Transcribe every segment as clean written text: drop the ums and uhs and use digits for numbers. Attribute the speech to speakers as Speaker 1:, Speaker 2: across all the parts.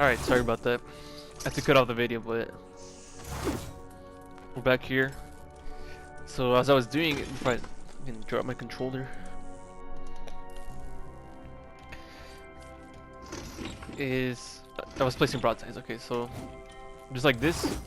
Speaker 1: Alright, sorry about that. I had to cut off the video, but we're back here. So as I was doing it, if I can drop my controller, I was placing broadsides. Okay, so just like this.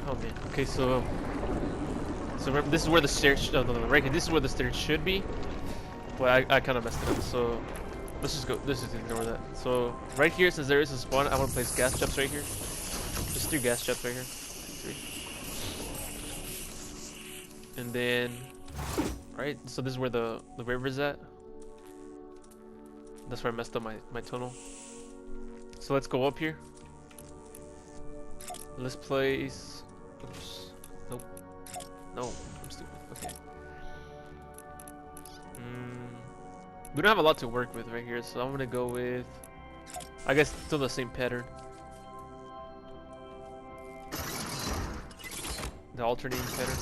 Speaker 1: Oh man. Okay, so remember, this is where the stairs. No, right here. This is where the stairs should be. But I kind of messed it up. So let's just go. Let's just ignore that. So right here, since there is a spawn, I want to place gas traps right here. Just 3 gas traps right here. 3. And then, right. So this is where the river is at. That's where I messed up my tunnel. So let's go up here. Let's place. Oops. Nope. No, I'm stupid. Okay. We don't have a lot to work with right here, so I'm gonna go with, I guess, still the same pattern. The alternating pattern.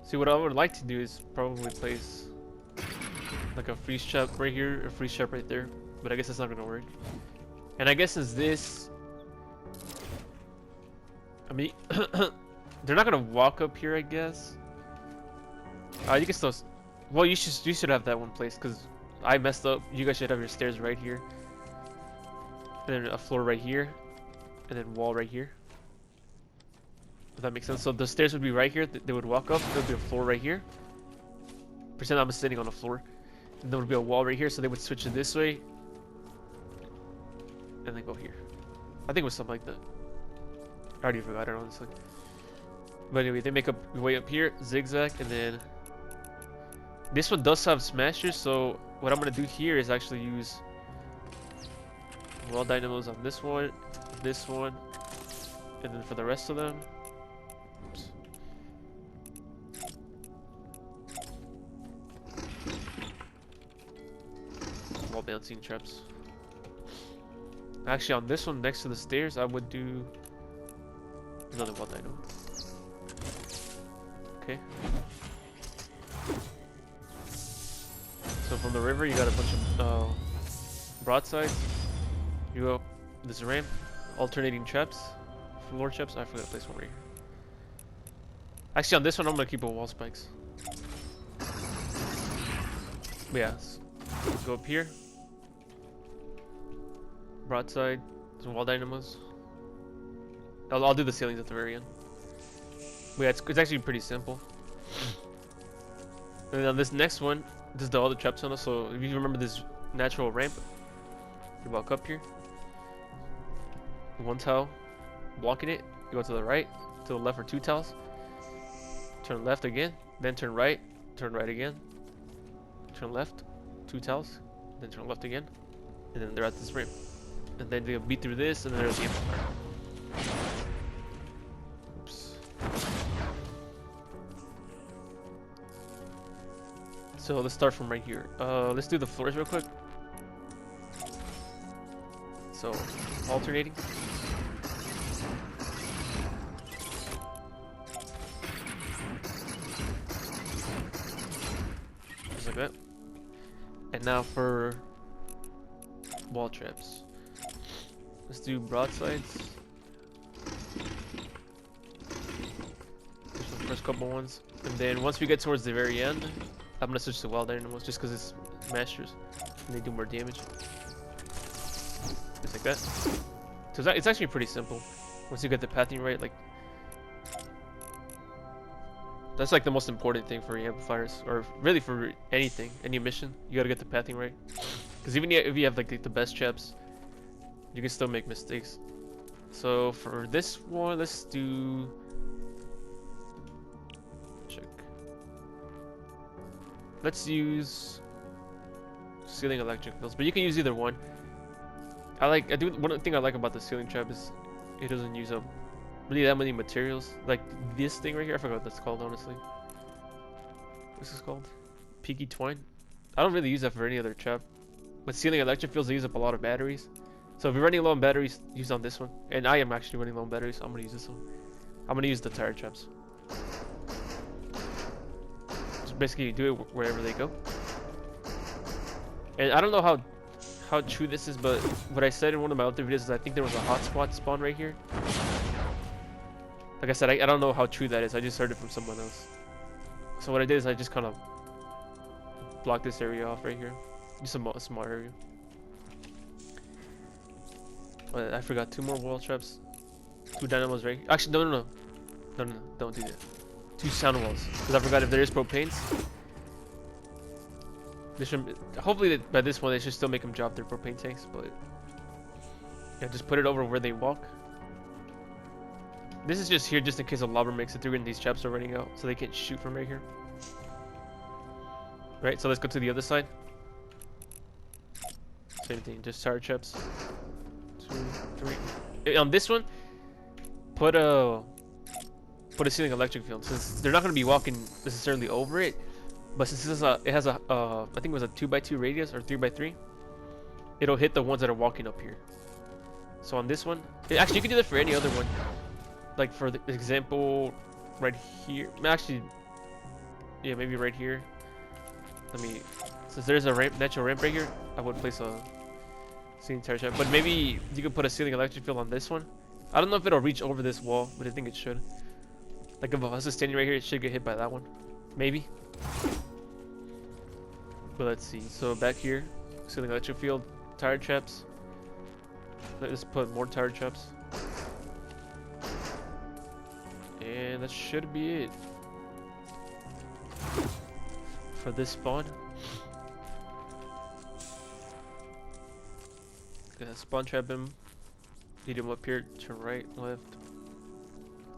Speaker 1: See, what I would like to do is probably place like a freeze trap right here, a freeze trap right there, but I guess that's not gonna work. And I guess as this, I mean, they're not gonna walk up here, I guess. You can still, well, you should have that one place because I messed up. You guys should have your stairs right here, and then a floor right here, and then wall right here. If that makes sense. So the stairs would be right here. They would walk up. There would be a floor right here. Pretend I'm sitting on the floor, and there would be a wall right here. So they would switch it this way, and then go here. I think it was something like that. I already forgot it, honestly. But anyway, they make up way up here, zigzag, and then this one does have smashers. So what I'm gonna do here is actually use wall dynamos on this one, and then for the rest of them, oops. Wall bouncing traps. Actually, on this one next to the stairs, I would do another wall dynamo. Okay. So from the river, you got a bunch of broadsides. You go this ramp, alternating traps, floor traps. I forgot to place one right here. Actually, on this one, I'm gonna keep a wall spikes. But yeah, go up here. Broadside, some wall dynamos. I'll do the ceilings at the very end. But yeah, it's actually pretty simple. And then on this next one, this is all the trap tunnel. So if you remember this natural ramp, you walk up here. One tile, blocking it. You go to the right, to the left for 2 tiles. Turn left again, then turn right again. Turn left, 2 tiles, then turn left again. And then they're at this ramp. And then they'll beat through this, and then there's the amplifier. Oops. So let's start from right here. Let's do the floors real quick. So alternating. Just like that. And now for wall traps. Let's do broadsides. Just the first couple ones. And then once we get towards the very end, I'm gonna switch to wall dynamos just because it's masters and they do more damage. Just like that. So it's actually pretty simple. Once you get the pathing right, like that's like the most important thing for amplifiers, or really for anything, any mission. You gotta get the pathing right. Because even if you have like the best traps, you can still make mistakes. So for this one, let's do check. Let's use ceiling electric fields, but you can use either one. One thing I like about the ceiling trap is it doesn't use up really that many materials. Like this thing right here, I forgot what that's called, honestly. What's this called? Peaky twine. I don't really use that for any other trap. But ceiling electric fields, they use up a lot of batteries. So if you're running low on batteries, use on this one. And I am actually running low on batteries, so I'm gonna use this one. I'm gonna use the tire traps. Just basically do it wherever they go. And I don't know how true this is, but what I said in one of my other videos is I think there was a hotspot spawn right here. Like I said, I don't know how true that is. I just heard it from someone else. So what I did is I just kind of blocked this area off right here. Just a small area. But I forgot 2 more wall traps. 2 dynamos right here. Actually, no, don't do that. 2 sound walls. Because I forgot if there is propanes. They should, hopefully by this point they should still make them drop their propane tanks, but yeah, just put it over where they walk. This is just here just in case a lobber makes it through and these traps are running out, so they can't shoot from right here. Right, so let's go to the other side. Same thing, just tire traps. 2, 3. On this one, put a ceiling electric field, since they're not going to be walking necessarily over it. But since it has a I think it was a 2x2 radius or 3x3, it'll hit the ones that are walking up here. So on this one, actually you can do that for any other one. Like for the example, right here. Actually, yeah, maybe right here. Since there's a ramp, natural ramp right here, I would place a ceiling tire trap. But maybe you could put a ceiling electric field on this one. I don't know if it'll reach over this wall, but I think it should. Like if us is standing right here, it should get hit by that one. Maybe. But let's see. So back here, ceiling electric field, tire traps. Let's put more tire traps. And that should be it for this spawn. Gonna spawn trap him. Lead him up here to right, left.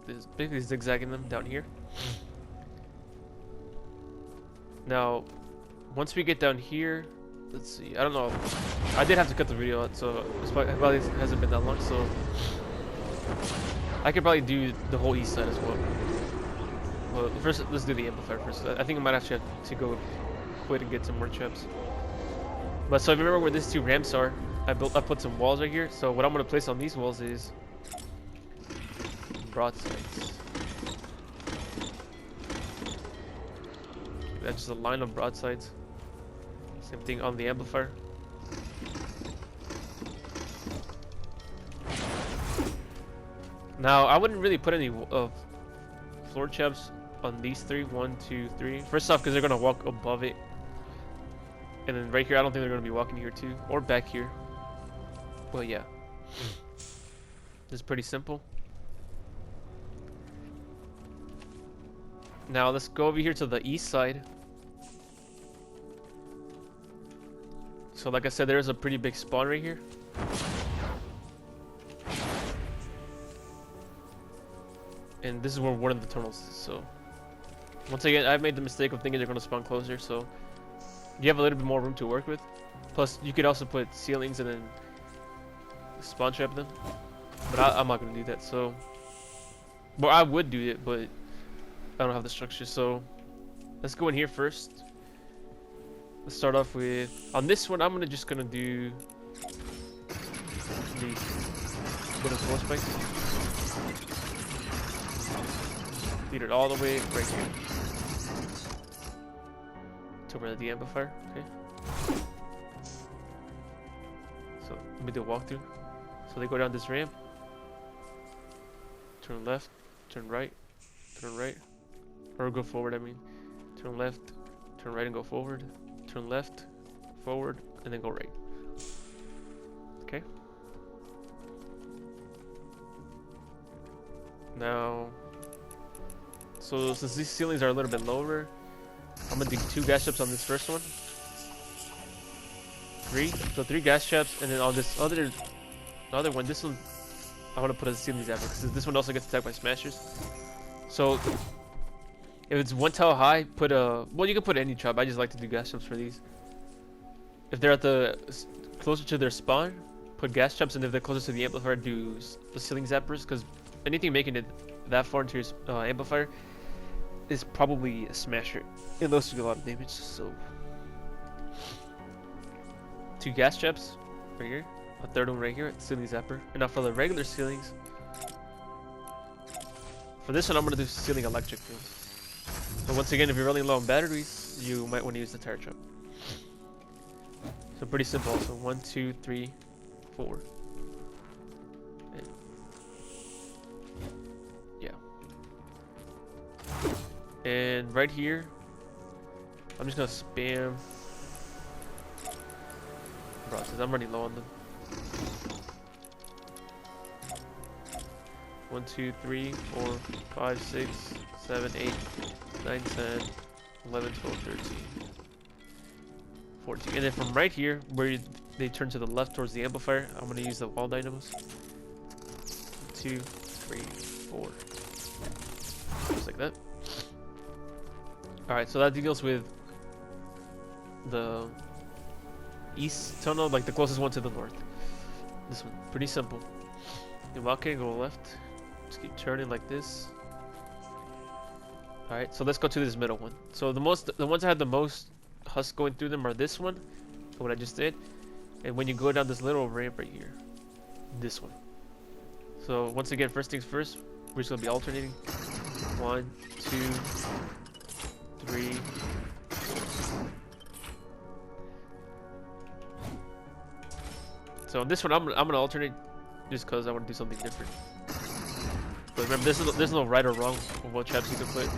Speaker 1: This basically zigzagging them down here. Now, once we get down here, let's see. I don't know. I did have to cut the video out, so it probably hasn't been that long. So I could probably do the whole east side as well. Well, first let's do the amplifier first. I think I might actually have to go quit and get some more traps. But so if you remember where these 2 ramps are, I put some walls right here. So what I'm gonna place on these walls is broadsides. That's just a line of broadsides. Same thing on the amplifier. Now I wouldn't really put any floor traps on these 3. 1, 2, 3. First off, because they're gonna walk above it, and then right here, I don't think they're gonna be walking here too, or back here. But yeah, this is pretty simple. Now let's go over here to the east side. So like I said, there's a pretty big spawn right here. And this is where one of the tunnels is. So once again, I've made the mistake of thinking they're going to spawn closer, so you have a little bit more room to work with. Plus you could also put ceilings and then spawn trap them, but I'm not going to do that. So, well, I would do it, but I don't have the structure. So let's go in here first. Let's start off with, on this one, I'm just gonna do these little floor spikes. Feed it all the way right here to where the amplifier. Okay. So let me do a walkthrough. So they go down this ramp. Turn left. Turn right. Turn right. Or go forward. I mean, turn left. Turn right and go forward. Turn left, forward, and then go right. Okay. Now, so since these ceilings are a little bit lower, I'm gonna do 2 gas traps on this first one. 3, so 3 gas traps, and then on this other one, this one, I want to put a ceiling zapper because this one also gets attacked by smashers. So if it's 1 tile high, put a, well, you can put any trap. I just like to do gas traps for these. If they're at the closer to their spawn, put gas traps, and if they're closer to the amplifier, do the ceiling zappers, because anything making it that far into your amplifier is probably a smasher. It those do a lot of damage. So 2 gas traps right here, a third one right here, ceiling zapper. And now for the regular ceilings, for this one I'm gonna do ceiling electric fields. But once again, if you're running low on batteries, you might want to use the tire trap. So pretty simple. Also 1, 2, 3, 4. And yeah. And right here, I'm just gonna spam broadsides. I'm running low on them. 1, 2, 3, 4, 5, 6, 7, 8, 9, 10, 11, 12, 13, 14. And then from right here, where they turn to the left towards the amplifier, I'm going to use the wall dynamos. 2, 3, 4. Just like that. Alright, so that deals with the east tunnel, like the closest one to the north. This one, pretty simple. You walk in, go left. Just keep turning like this. Alright, so let's go to this middle one. So the ones that had the most husk going through them are this one, what I just did, and when you go down this little ramp right here, this one. So once again, first things first, we're just gonna be alternating. 1, 2, 3. So on this one, I'm gonna alternate just because I want to do something different. But remember, there's no right or wrong of what traps you can put.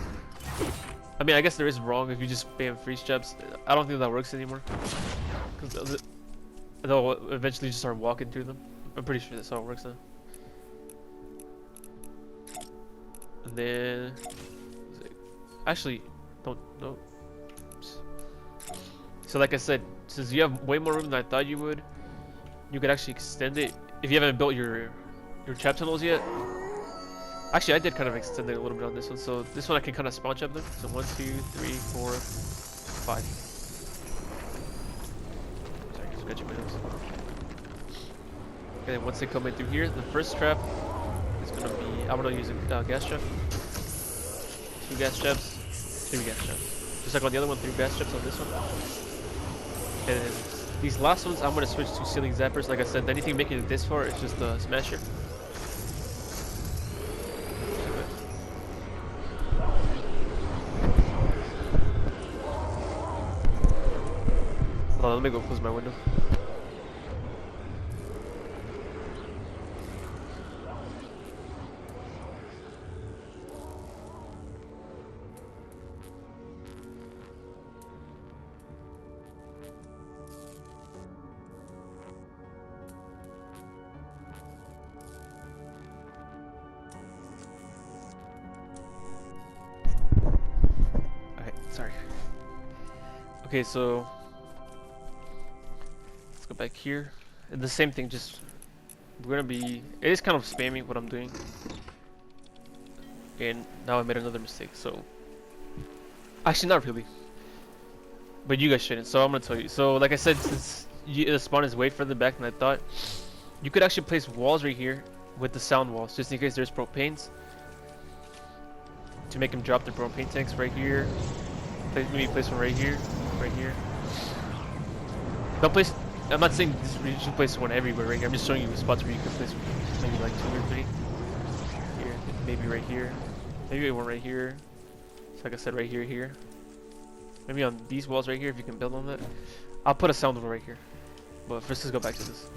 Speaker 1: I mean, I guess there is wrong if you just spam freeze traps. I don't think that works anymore, because they'll eventually just start walking through them. I'm pretty sure that's how it works now. And then, actually, don't no. So like I said, since you have way more room than I thought you would, you could actually extend it if you haven't built your trap tunnels yet. Actually, I did kind of extend it a little bit on this one, so this one I can kind of spawn trap them. So 1, 2, 3, 4, 5. Sorry, scratching my nose. Okay, then once they come in through here, the first trap is gonna be, I'm gonna use a gas trap. 2 gas traps, 3 gas traps. Just like on the other one, 3 gas traps on this one. And then these last ones, I'm gonna switch to ceiling zappers. Like I said, anything making it this far is just a smasher. Hold on, let me go close my window. Sorry. Okay, so let's go back here. And the same thing, just we're gonna be. It is kind of spammy what I'm doing, and now I made another mistake. So actually, not really, but you guys shouldn't. So I'm gonna tell you. So like I said, since the spawn is way further back than I thought, you could actually place walls right here with the sound walls, just in case there's propanes, to make them drop the propane tanks right here. Maybe place one right here, right here. Don't place. I'm not saying you should place one everywhere right here. I'm just showing you spots where you can place maybe like 2 or 3. Here, maybe right here, maybe one right here. So like I said, right here, here. Maybe on these walls right here, if you can build on that. I'll put a sound wall right here. But first, let's go back to this.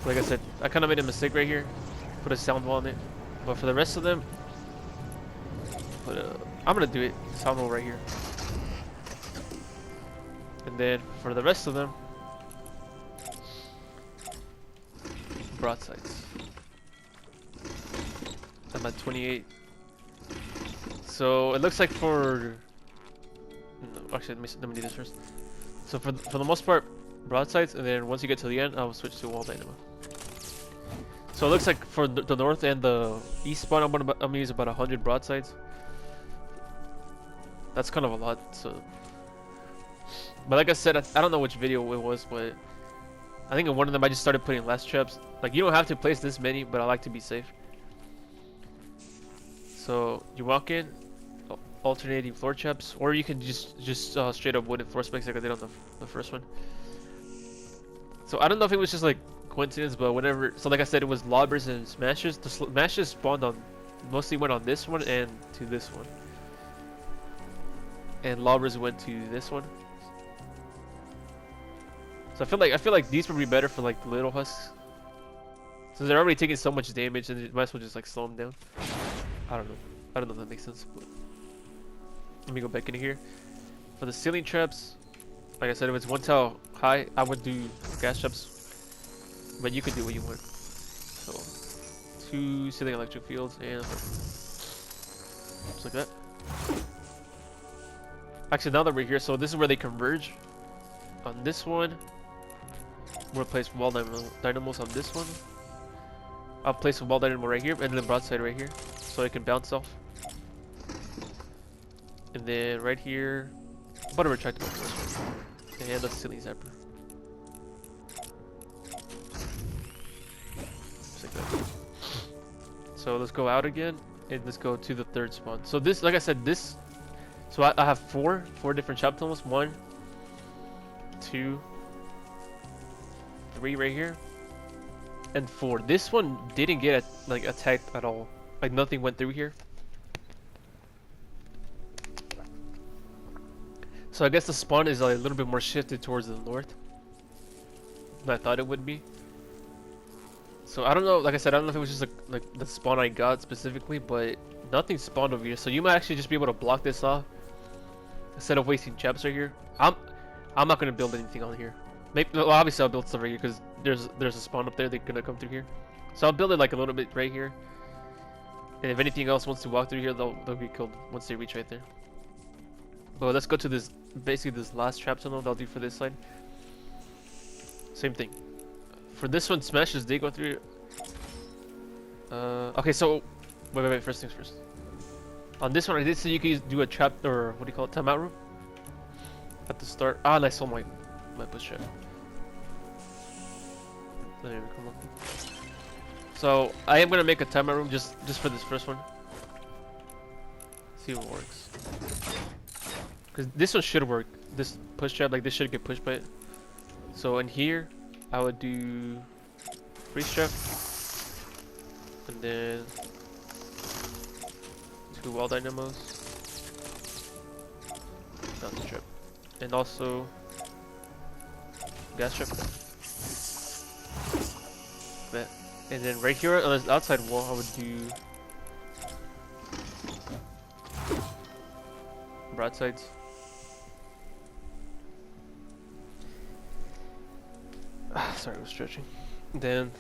Speaker 1: So like I said, I kind of made a mistake right here. Put a sound wall on it. But for the rest of them, I'm gonna do it. Sound wall right here. And then for the rest of them, broadsides. I'm at 28. So it looks like for no, actually let me do this first. So for the most part, broadsides, and then once you get to the end, I'll switch to wall dynamo. So it looks like for the north and the east spawn, I'm gonna use about 100 broadsides. That's kind of a lot. So, but like I said, I don't know which video it was, but I think in one of them I just started putting less traps. Like, you don't have to place this many, but I like to be safe. So you walk in, alternating floor traps, or you can just straight up wooden floor specs like I did on the first one. So I don't know if it was just like coincidence, but whenever, so like I said, it was lobbers and smashers. The smashers spawned on, mostly went on this one and to this one, and lobbers went to this one. So I feel like these would be better for like the little husks, since they're already taking so much damage, and you might as well just like slow them down. I don't know. I don't know if that makes sense. But let me go back in here. For the ceiling traps, like I said, if it's one tile high, I would do gas traps, but you could do what you want. So 2 ceiling electric fields and just like that. Actually, now that we're here, so this is where they converge. On this one, we'll place wall dynamos on this one. I'll place a wall dynamo right here, and then the broadside right here, so it can bounce off. And then right here, butter retractable first one, and the ceiling zapper. Just like that. So let's go out again, and let's go to the third spawn. So this, like I said, this. So I have four different trap tunnels. 1, 2, 3 right here, and 4. This one didn't get like attacked at all. Like nothing went through here. So I guess the spawn is like, a little bit more shifted towards the north than I thought it would be. So I don't know. Like I said, I don't know if it was just like the spawn I got specifically, but nothing spawned over here. So you might actually just be able to block this off instead of wasting traps right here. I'm not gonna build anything on here. Maybe, well, obviously I'll build stuff right here because there's a spawn up there. They're gonna come through here. So I'll build it like a little bit right here. And if anything else wants to walk through here, they'll be killed once they reach right there. But let's go to this, basically this last trap tunnel that I'll do for this side. Same thing. For this one, smashes they go through. Okay, so wait. First things first. On this one, I did say you could do a trap, or what do you call it, timeout room at the start. Ah, and I saw my push trap. There we come on. So I am gonna make a timeout room just for this first one. See if it works. Because this one should work. This push trap, like this should get pushed by it. So in here, I would do freeze trap, and then 2 wall dynamos, bounce trap, and also gas trap. That. And then right here on this outside wall, I would do broadsides. Sorry, I was stretching. Then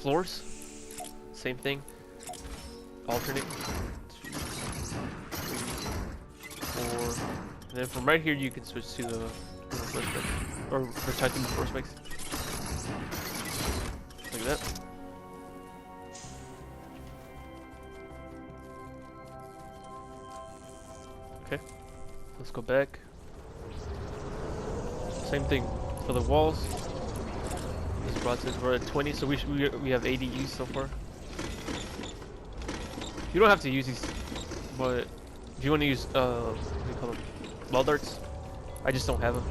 Speaker 1: floors, same thing. Alternate. 2, 3, 4. And then from right here, you can switch to the floor spec, or retracting the floor specs. Like that. Okay. Let's go back. Same thing for the walls. This broadside, we're at 20, so we have 80 used so far. You don't have to use these, but if you want to use what do you call them, wall darts, I just don't have them.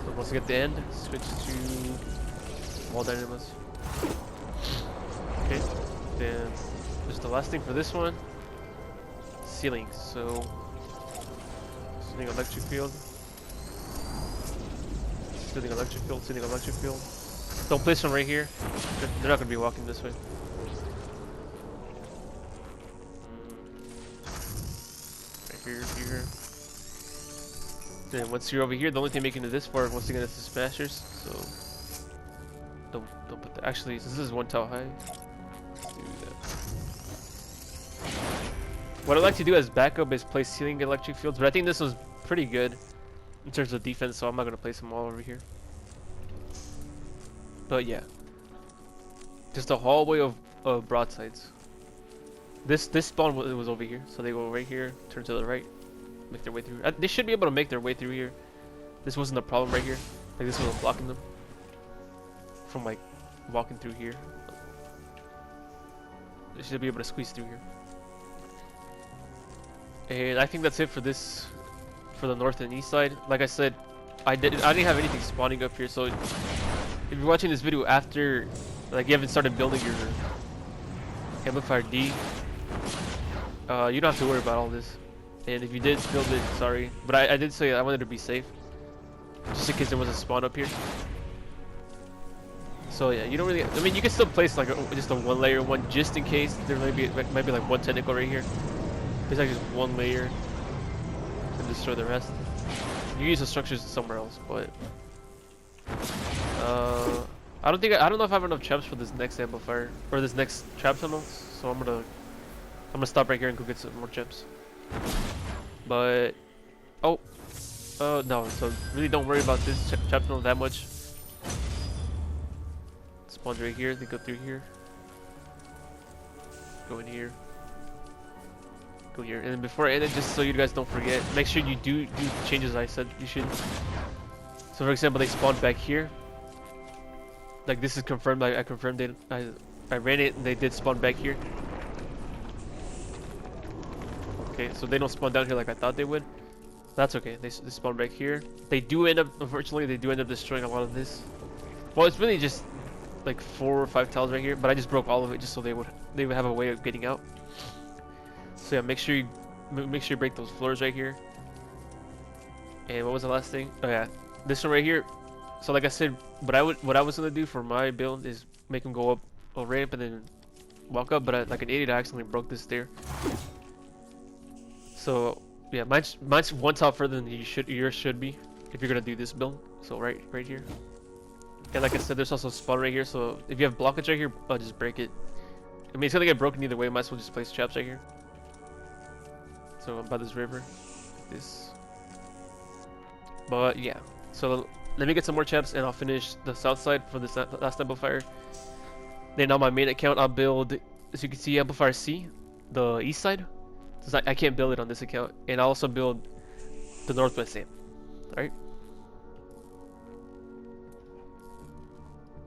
Speaker 1: So once we get the end, switch to wall dynamos. Okay, then just the last thing for this one, ceilings. So ceiling electric field. Ceiling electric field, ceiling electric field. Don't place them right here. They're not going to be walking this way. Right here. Then once you're over here, the only thing making it this far, once again, is the smashers. So don't put that. Actually, since this is 1 tile high, let's do that. What I like to do as backup is place ceiling electric fields, but I think this was pretty good in terms of defense, so I'm not gonna place them all over here. But yeah, just a hallway of broadsides. This spawn was over here, so they go right here, turn to the right, make their way through. They should be able to make their way through here. This wasn't a problem right here. Like this wasn't blocking them from like walking through here. They should be able to squeeze through here. And I think that's it for this, for the north and east side. Like I said, I didn't have anything spawning up here. So if you're watching this video after, like, you haven't started building your amplifier D, you don't have to worry about all this. And if you did build it, sorry, but I did say I wanted to be safe, just in case there was a spawn up here. So yeah, you don't really. I mean, you can still place like just a one layer one, just in case there might be like one tentacle right here. There's like just one layer, and destroy the rest. You use the structures somewhere else, but I don't know if I have enough traps for this next amplifier or this next trap tunnel. So I'm gonna stop right here and go get some more chips. But no, so really don't worry about this trap tunnel that much. Spawns right here, they go through here. Go in here. Go here. And then before I end it, just so you guys don't forget, make sure you do the changes I said you should. So for example, they spawned back here. Like this is confirmed, I confirmed it. I ran it and they did spawn back here. Okay, so they don't spawn down here like I thought they would. That's okay, they spawn back here. They do end up, unfortunately, they do end up destroying a lot of this. Well, it's really just like 4 or 5 tiles right here, but I just broke all of it just so they would have a way of getting out. So yeah, make sure you break those floors right here. And what was the last thing? Oh yeah, this one right here. So like I said, what I was gonna do for my build is make them go up a ramp and then walk up, but like an idiot, I accidentally broke this stair. So yeah, mine's one tile further than yours should be if you're gonna do this build. So right here. And like I said, there's also a spawn right here, so if you have blockage right here, just break it. I mean, it's gonna get broken either way, might as well just place traps right here. So by this river, this. But yeah, so let me get some more traps and I'll finish the south side for this last amplifier. Then on my main account, I'll build, as you can see, amplifier C, the east side. So I can't build it on this account, and I'll also build the northwest amp. Alright.